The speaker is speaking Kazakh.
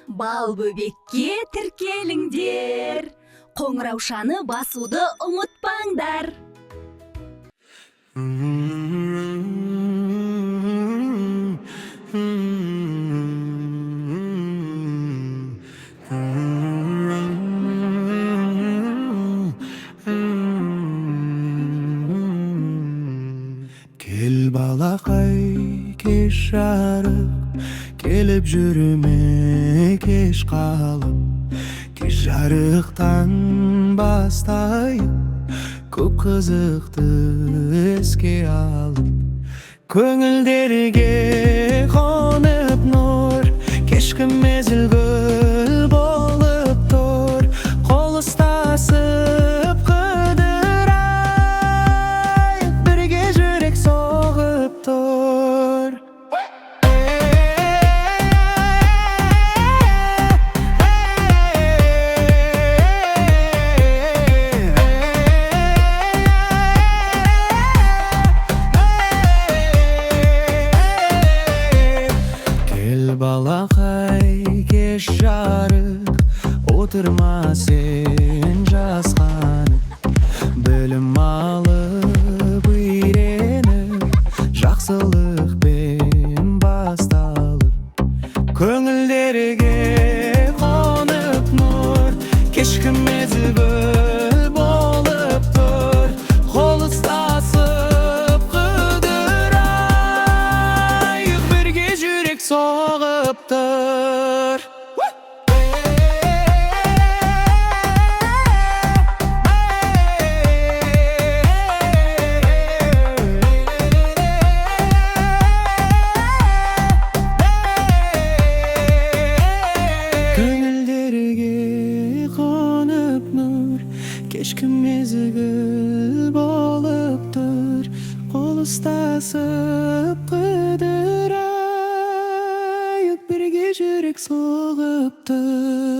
Бал бөбекке тіркеліңдер. Қоңыраушаны басуды ұмытпаңдар. Кел балақай, кеш жарық, келіп жүріме кеш қалып. Кеш жарықтан бастайық, көп қызықты еске алып. Көңілдерге қонып нұр, кешкі мезгіл болып тұр. Қол ұстасып қыдырайық, бірге жүрек соғып тұр. Балақай, кеш жарық, отырма сен жасқанып. Білім алып, үйреніп, жақсылықпен басталып. Көңілдерге қонып нұр, кешкі мезгіл болып тұр. Қол ұстасып қыдырайық, бірге жүрек соғып тұр. Көңілдерге қонып нұр, кешкі мезгіл болып тұр. Қол ұстасып қыдырайық, бірге жүрек соғып тұр.